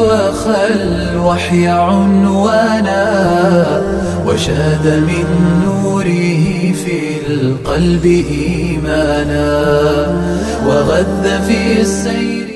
وخل وحي عنوانا وشاد من نوره في القلب إيمانا وغذ في السير.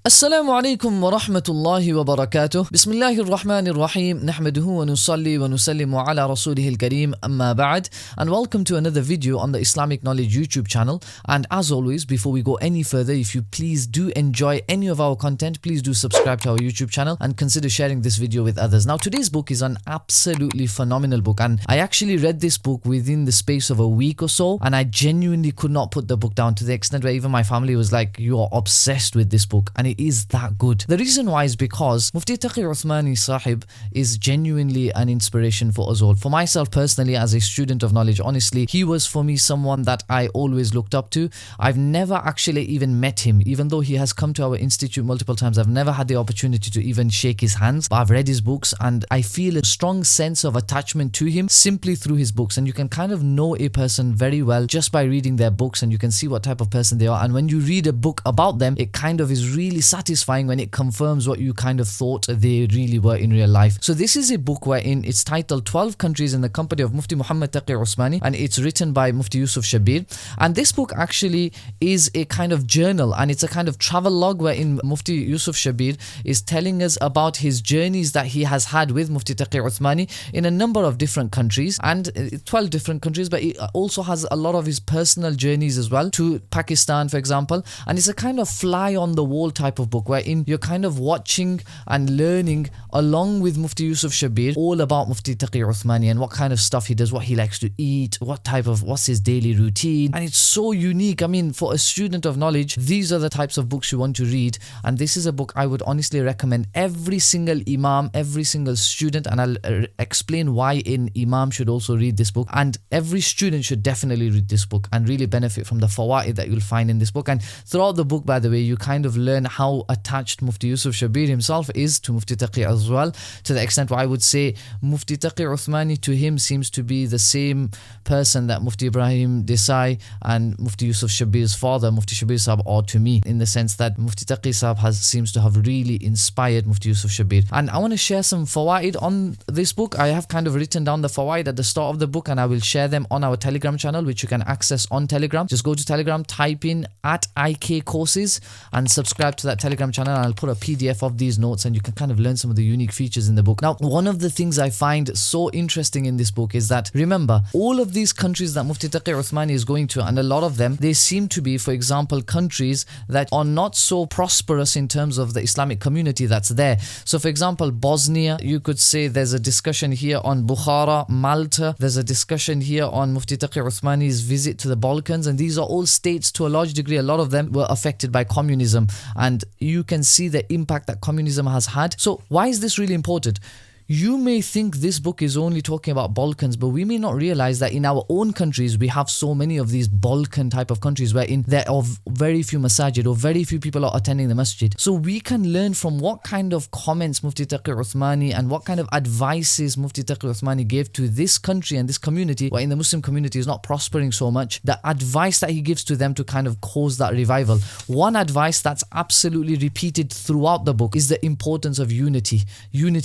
السلام عليكم ورحمة الله وبركاته. بسم الله الرحمن الرحيم. نحمده ونصلي ونسلم على رسوله الكريم. أما بعد, and welcome to another video on the Islamic Knowledge YouTube channel. And as always, before we go any further, if you please do enjoy any of our content, please do subscribe to our YouTube channel and consider sharing this video with others. Now, today's book is an absolutely phenomenal book, and I actually read this book within the space of a week or so, and I genuinely could not put the book down, to the extent where even my family was like, you are obsessed with this book, and it is that good. The reason why is because Mufti Taqi Usmani Sahib is genuinely an inspiration for us all. For myself personally, as a student of knowledge, honestly, he was for me someone that I always looked up to. I've never actually even met him, even though he has come to our institute multiple times. I've never had the opportunity to even shake his hands, but I've read his books and I feel a strong sense of attachment to him simply through his books. And you can kind of know a person very well just by reading their books, and you can see what type of person they are. And when you read a book about them, it kind of is really satisfying when it confirms what you kind of thought they really were in real life. So this is a book wherein it's titled 12 Countries in the Company of Mufti Muhammad Taqi Usmani, and it's written by Mufti Yusuf Shabbir. And this book actually is a kind of journal, and it's a kind of travelogue wherein Mufti Yusuf Shabbir is telling us about his journeys that he has had with Mufti Taqi Usmani in a number of different countries, and 12 different countries, but he also has a lot of his personal journeys as well, to Pakistan for example. And it's a kind of fly on the wall type of book wherein you're kind of watching and learning along with Mufti Yusuf Shabbir all about Mufti Taqi Usmani and what kind of stuff he does, what he likes to eat, what's his daily routine. And it's so unique. I mean, for a student of knowledge, these are the types of books you want to read, and this is a book I would honestly recommend every single imam, every single student, and I'll explain why an imam should also read this book, and every student should definitely read this book and really benefit from the fawaid that you'll find in this book. And throughout the book, by the way, you kind of learn how attached Mufti Yusuf Shabbir himself is to Mufti Taqi as well, to the extent where I would say Mufti Taqi Usmani to him seems to be the same person that Mufti Ibrahim Desai and Mufti Yusuf Shabbir's father, Mufti Shabbir Sahab, are to me, in the sense that Mufti Taqi Sahab seems to have really inspired Mufti Yusuf Shabbir. And I want to share some fawaid on this book. I have kind of written down the fawaid at the start of the book, and I will share them on our Telegram channel, which you can access on Telegram. Just go to Telegram, type in @IK courses and subscribe to that Telegram channel, and I'll put a PDF of these notes and you can kind of learn some of the unique features in the book. Now, one of the things I find so interesting in this book is that, remember, all of these countries that Mufti Taqi Usmani is going to, and a lot of them, they seem to be, for example, countries that are not so prosperous in terms of the Islamic community that's there. So for example, Bosnia, you could say there's a discussion here on Bukhara, Malta, there's a discussion here on Mufti Taqi Usmani's visit to the Balkans, and these are all states to a large degree. A lot of them were affected by communism, and you can see the impact that communism has had. So why is this really important? You may think this book is only talking about Balkans, but we may not realize that in our own countries, we have so many of these Balkan type of countries wherein there are very few masajid, or very few people are attending the masjid. So we can learn from what kind of comments Mufti Taqi Usmani and what kind of advices Mufti Taqi Usmani gave to this country and this community, wherein the Muslim community is not prospering so much, the advice that he gives to them to kind of cause that revival. One advice that's absolutely repeated throughout the book is the importance of unity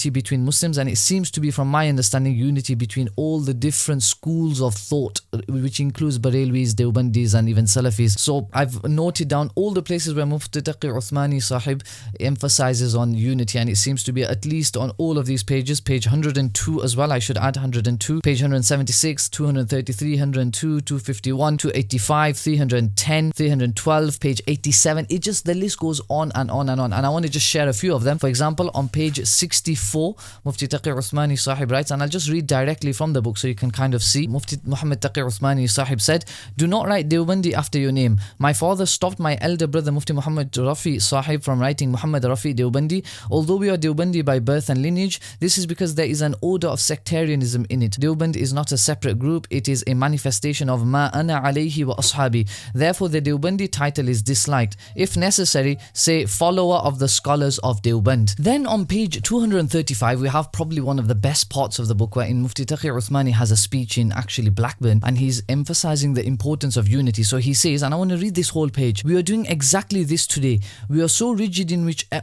between Muslims. And it seems to be, from my understanding, unity between all the different schools of thought, which includes Barelwis, Deobandis and even Salafis. So I've noted down all the places where Mufti Taqi Usmani Sahib emphasizes on unity, and it seems to be at least on all of these pages. Page 102 as well, I should add 102, page 176, 233, 102, 251, 285, 310, 312, page 87. It just, the list goes on and on and on, and I want to just share a few of them. For example, on page 64, Mufti Taqi Usmani Sahib writes, and I'll just read directly from the book so you can kind of see. Mufti Muhammad Taqi Usmani Sahib said, "Do not write Deobandi after your name. My father stopped my elder brother Mufti Muhammad Rafi Sahib from writing Muhammad Rafi Deobandi. Although we are Deobandi by birth and lineage, this is because there is an order of sectarianism in it. Deoband is not a separate group, it is a manifestation of ma ana alayhi wa ashabi. Therefore the Deobandi title is disliked. If necessary, say follower of the scholars of Deoband." Then on page 235 we have have probably one of the best parts of the book, where in Mufti Taqi Usmani has a speech in actually Blackburn, and he's emphasizing the importance of unity. So he says, and I want to read this whole page, "We are doing exactly this today. We are so rigid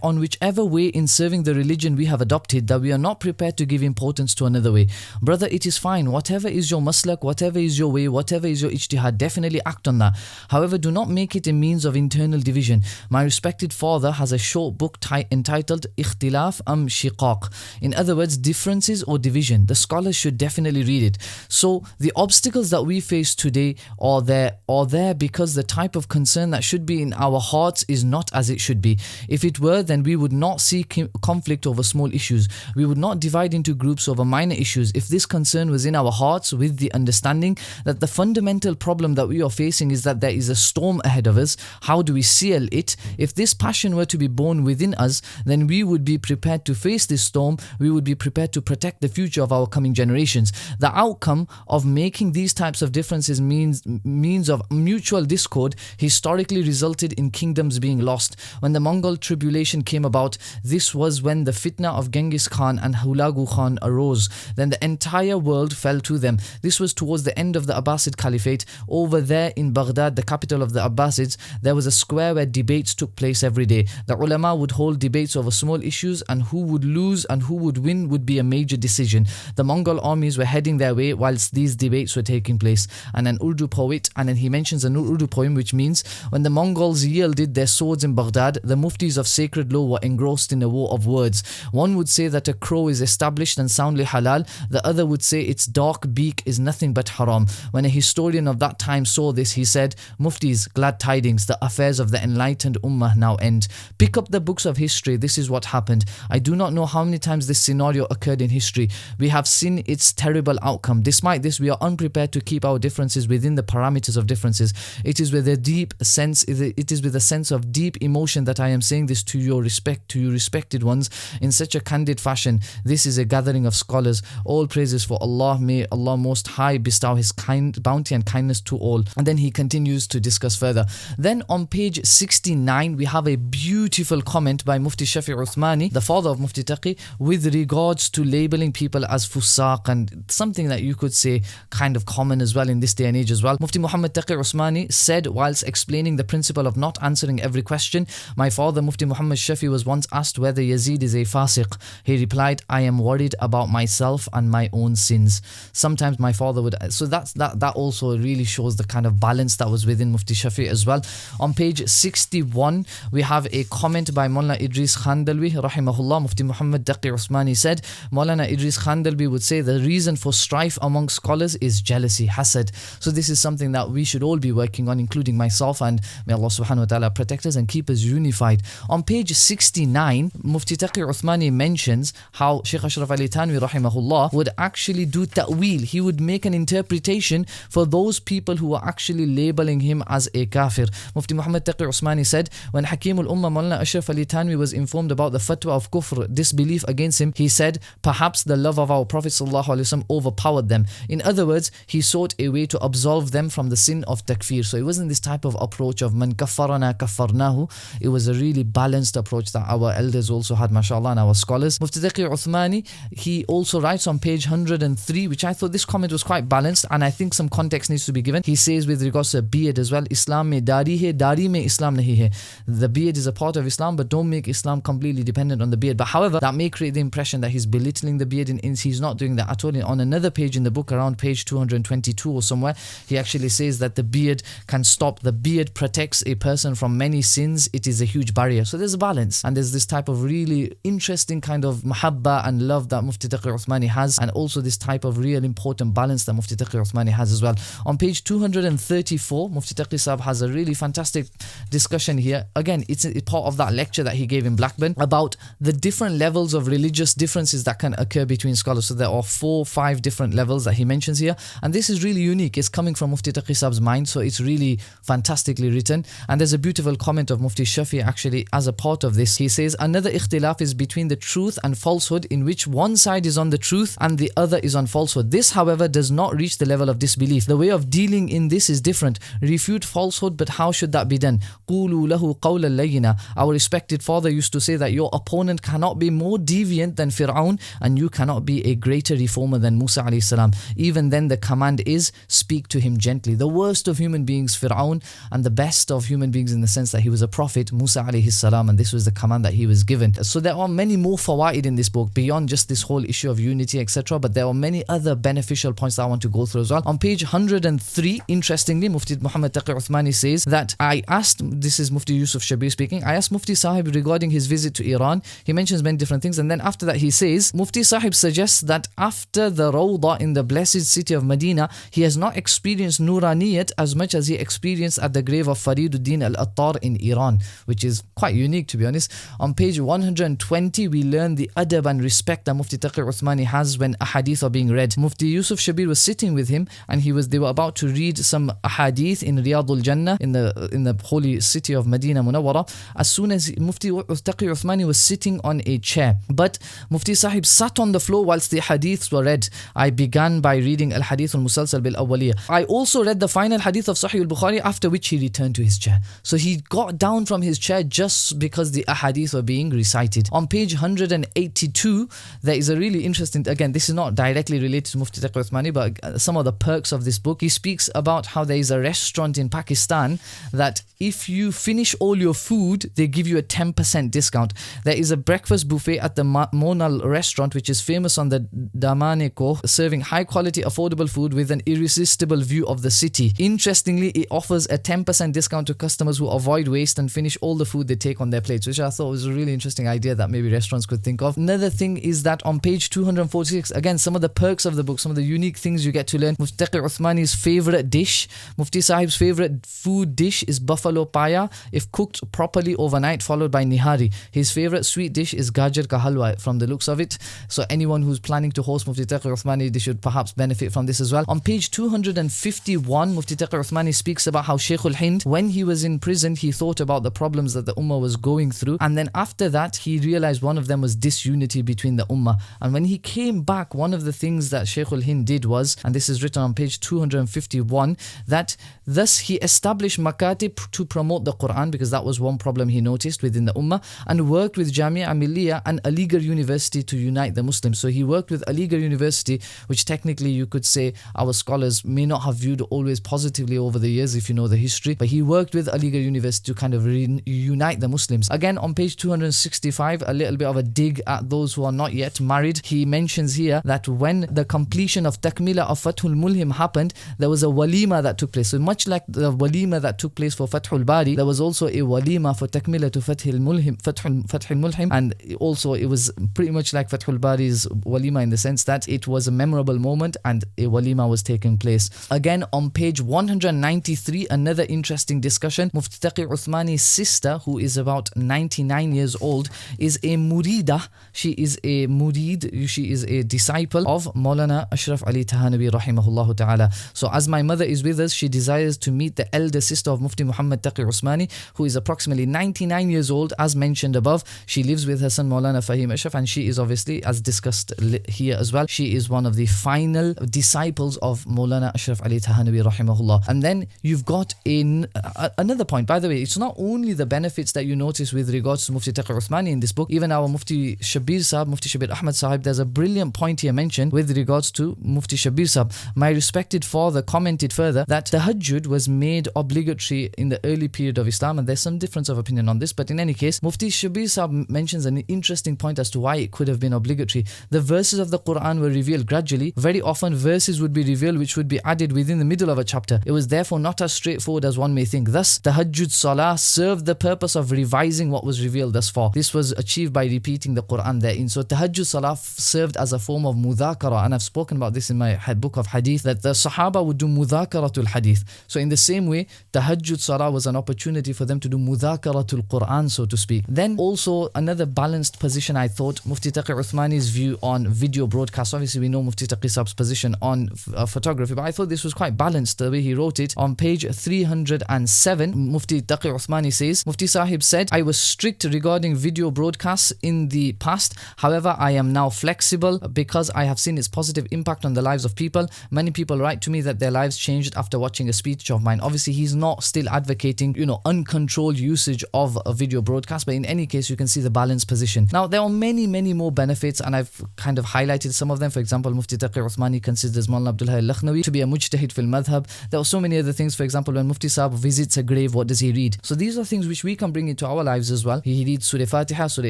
on whichever way in serving the religion we have adopted that we are not prepared to give importance to another way. Brother, it is fine. Whatever is your maslak, whatever is your way, whatever is your ijtihad, definitely act on that. However, do not make it a means of internal division. My respected father has a short book entitled Ikhtilaf am Shiqaq. In other words, differences or division. The scholars should definitely read it. So the obstacles that we face today are there because the type of concern that should be in our hearts is not as it should be. If it were, then we would not see conflict over small issues. We would not divide into groups over minor issues. If this concern was in our hearts, with the understanding that the fundamental problem that we are facing is that there is a storm ahead of us, how do we seal it? If this passion were to be born within us, then we would be prepared to face this storm. We would be prepared to protect the future of our coming generations. The outcome of making these types of differences means of mutual discord historically resulted in kingdoms being lost. When the Mongol tribulation came about, this was when the fitna of Genghis Khan and Hulagu Khan arose. Then the entire world fell to them. This was towards the end of the Abbasid Caliphate. Over there in Baghdad, the capital of the Abbasids, there was a square where debates took place every day. The ulama would hold debates over small issues, and who would lose and who would win would be a major decision. The Mongol armies were heading their way whilst these debates were taking place. And an Urdu poet, and then he mentions an Urdu poem which means, when the Mongols yielded their swords in Baghdad, the muftis of sacred law were engrossed in a war of words. One would say that a crow is established and soundly halal. The other would say its dark beak is nothing but haram. When a historian of that time saw this, he said, "Muftis, glad tidings, the affairs of the enlightened ummah now end." Pick up the books of history. This is what happened. I do not know how many times this scenario occurred in history. We have seen its terrible outcome. Despite this, we are unprepared to keep our differences within the parameters of differences. It is with a deep sense, it is with a sense of deep emotion that I am saying this to your respected ones in such a candid fashion. This is a gathering of scholars. All praises for Allah. May Allah Most High bestow His bounty and kindness to all. And then he continues to discuss further. Then on page 69, we have a beautiful comment by Mufti Shafi Usmani, the father of Mufti Taqi, with regards to labeling people as fusaq, and something that you could say kind of common as well in this day and age as well. Mufti Muhammad Taqi Usmani said, whilst explaining the principle of not answering every question, "My father Mufti Muhammad Shafi was once asked whether Yazid is a fasiq. He replied, I am worried about myself and my own sins." Sometimes my father would, so that also really shows the kind of balance that was within Mufti Shafi as well. On page 61, we have a comment by Maulana Idris Khandalwi rahimahullah. Mufti Muhammad Taqi Usmani said, Maulana Idris Khandalwi would say the reason for strife among scholars is jealousy, hasad. So this is something that we should all be working on, including myself, and may Allah subhanahu wa ta'ala protect us and keep us unified. On page 69, Mufti Taqi Usmani mentions how Shaykh Ashraf Ali Tanwi rahimahullah would actually do ta'wil. He would make an interpretation for those people who were actually labeling him as a kafir. Mufti Muhammad Taqi Usmani said, when Hakim al-Ummah Maulana Ashraf Ali Tanwi was informed about the fatwa of kufr, disbelief against him, he said, perhaps the love of our Prophet ﷺ overpowered them. In other words, he sought a way to absolve them from the sin of takfir. So it wasn't this type of approach of man kaffarana kaffarnahu. It was a really balanced approach that our elders also had, mashallah, and our scholars. Mufti Taqi Uthmani, he also writes on page 103, which I thought this comment was quite balanced, and I think some context needs to be given. He says with regards to beard as well, Islam mein dari hai, dari mein Islam nahi hai. The beard is a part of Islam, but don't make Islam completely dependent on the beard. But however, that may create the impression that he's belittling the beard, and he's not doing that at all. On another page in the book, around page 222 or somewhere, he actually says that the beard can stop, the beard protects a person from many sins. It is a huge barrier. So there's a balance, and there's this type of really interesting kind of mahabba and love that Mufti Taqi Uthmani has, and also this type of real important balance that Mufti Taqi Uthmani has as well. On page 234, Mufti Taqi Sahab has a really fantastic discussion here. Again, it's a part of that lecture that he gave in Blackburn about the different levels of religious differences that can occur between scholars. So there are 4-5 different levels that he mentions here, and this is really unique. It's coming from Mufti Taqi Sahab's mind, so it's really fantastically written. And there's a beautiful comment of Mufti Shafi actually as a part of this. He says, another ikhtilaf is between the truth and falsehood, in which one side is on the truth and the other is on falsehood. This, however, does not reach the level of disbelief. The way of dealing in this is different. Refute falsehood, but how should that be done? قُولُوا لَهُ قَوْلًا لَيِّنًا. Our respected father used to say that your opponent cannot be more deviant than Fir'aun, and you cannot be a greater reformer than Musa alayhi salam. Even then the command is, speak to him gently. The worst of human beings, Fir'aun, and the best of human beings in the sense that he was a prophet, Musa alayhi salam, and this was the command that he was given. So there are many more fawaid in this book beyond just this whole issue of unity, etc. But there are many other beneficial points that I want to go through as well. On page 103, interestingly, Mufti Muhammad Taqi Usmani says that I asked, this is Mufti Yusuf Shabbir speaking, I asked Mufti Sahib regarding his visit to Iran. He mentions many different things, and then after that he says, Mufti Sahib suggests that after the Rawdah in the blessed city of Medina, he has not experienced Nuraniyat as much as he experienced at the grave of Fariduddin al-Attar in Iran, which is quite unique, to be honest. On page 120, we learn the adab and respect that Mufti Taqi Usmani has when ahadith are being read. Mufti Yusuf Shabbir was sitting with him, and they were about to read some ahadith in Riyadul Jannah, in the holy city of Medina Munawwara. As soon as Mufti Taqi Usmani was sitting on a chair, but Mufti Sahib sat on the floor whilst the hadiths were read. I began by reading al-hadith al-musalsal bil-awwaliyah. I also read the final hadith of Sahih al-Bukhari, after which he returned to his chair. So he got down from his chair just because the ahadith were being recited. On page 182, there is a really interesting, again, this is not directly related to Mufti Taqi Usmani, but some of the perks of this book. He speaks about how there is a restaurant in Pakistan that if you finish all your food, they give you a 10% discount. There is a breakfast buffet at the Monal restaurant, which is famous on the Damane Koh, serving high quality affordable food with an irresistible view of the city. Interestingly, it offers a 10% discount to customers who avoid waste and finish all the food they take on their plates, which I thought was a really interesting idea that maybe restaurants could think of. Another thing is that on page 246, again, some of the perks of the book, some of the unique things you get to learn. Mufti Taqi Usmani's favorite dish, Mufti Sahib's favorite food dish is buffalo paya, if cooked properly overnight, followed by nihari. His favorite sweet dish is gajar ka halwa, from the looks of it. So anyone who's planning to host Mufti Taqi Usmani, they should perhaps benefit from this as well. On page 251, Mufti Taqi Usmani speaks about how Shaykh al-Hind, when he was in prison, he thought about the problems that the Ummah was going through, and then after that he realized one of them was disunity between the Ummah. And when he came back, one of the things that Shaykh al-Hind did was, and this is written on page 251, that thus he established makatib to promote the Quran, because that was one problem he noticed within the Ummah, and worked with Jamia Milliyah and Aligarh University to unite the Muslims. So he worked with Aligarh University, which technically you could say our scholars may not have viewed always positively over the years if you know the history, but he worked with Aligarh University to kind of reunite the Muslims. Again, on page 265, a little bit of a dig at those who are not yet married. He mentions here that when the completion of Takmila of Fathul Mulhim happened, there was a walima that took place. So much like the walima that took place for Fathul Bari, there was also a walima for Takmila to Fathul Mulhim, and also it was pretty much like Fathul Bari's walima in the sense that it was a memorable moment and a walima was taking place. Again, on page 193, another interesting discussion. Mufti Taqi Usmani's sister, who is about 99 years old, is a murida. She is a murid, she is a disciple of Maulana Ashraf Ali Tahanawi rahimahullah ta'ala. So as my mother is with us, she desires to meet the elder sister of Mufti Muhammad Taqi Usmani, who is approximately 99 years old, as mentioned above. She lives with her son Maulana Fahim Ashraf, and she is obviously, as discussed here as well, she is one of the final disciples of Maulana Ashraf Ali Tahanawi rahimahullah. And then you've got another point, by the way, it's not only the benefits that you notice with regards to Mufti Taqi Usmani in this book, even our Mufti Shabbir Sahib, Mufti Shabbir Ahmad Sahib, there's a brilliant point here mentioned with regards to Mufti Shabbir Sahib. My respected father commented further that tahajjud was made obligatory in the early period of Islam, and there's some difference of opinion on this, but in any case, Mufti Shabbir Sahib mentions an interesting point as to why it could have been obligatory. The verses of the Quran were revealed gradually. Very often verses would be revealed which would be added within the middle of a chapter. It was therefore not as straightforward as one may think. Thus, tahajjud salah served the purpose of revising what was revealed thus far. This was achieved by repeating the Quran therein. So tahajjud salah served as a form of mudhakara, and I've spoken about this in my book of hadith, that the Sahaba would do mudhakaratul hadith. So in the same way, tahajjud salah was an opportunity for them to do mudhakaratul Quran, so to speak. Then also another balanced position, I thought, Mufti Taqi Usmani's view on video broadcast. Obviously we know Mufti Taqi Sahib's position on photography, but I thought this was quite balanced the way he wrote it. On page 307, Mufti Taqi Usmani says, Mufti Sahib said, I was strict regarding video broadcasts in the past. However, I am now flexible because I have seen its positive impact on the lives of people. Many people write to me that their lives changed after watching a speech of mine. Obviously, he's not still advocating advocating, uncontrolled usage of a video broadcast. But in any case, you can see the balanced position. Now, there are many, many more benefits, and I've kind of highlighted some of them. For example, Mufti Taqi Usmani considers Mawlana Abdul Hayy al-Lakhnawi to be a mujtahid fil madhab. There are so many other things. For example, when Mufti Sahib visits a grave, what does he read? So these are things which we can bring into our lives as well. He reads Surah Fatiha, Surah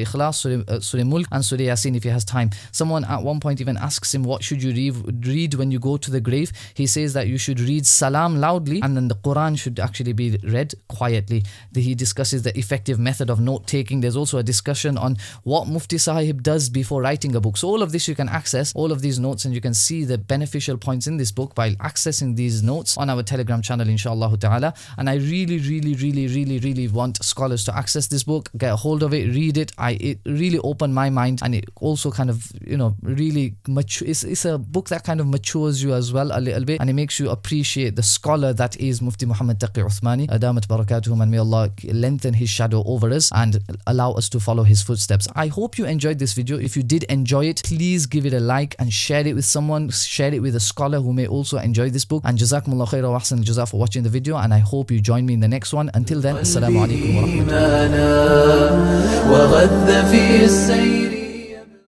Ikhlas, Surah Mulk, and Surah Yasin if he has time. Someone at one point even asks him, what should you read when you go to the grave? He says that you should read Salam loudly, and then the Quran should actually be read quietly. He discusses the effective method of note taking. There's also a discussion on what Mufti Sahib does before writing a book. So all of this you can access, all of these notes, and you can see the beneficial points in this book by accessing these notes on our Telegram channel, inshallah ta'ala. And I really want scholars to access this book, get a hold of it, read it. It really opened my mind, and it also kind of, really it's a book that kind of matures you as well a little bit, and it makes you appreciate the scholar that is Mufti Muhammad Taqi Usmani. Adamat barakatuhum, and may Allah lengthen his shadow over us and allow us to follow his footsteps. I hope you enjoyed this video. If you did enjoy it, please give it a like and share it with someone. Share it with a scholar who may also enjoy this book. And jazakumullah khaira wa ahsan al-jaza for watching the video, and I hope you join me in the next one. Until then, assalamu alaikum wa rahmatullah.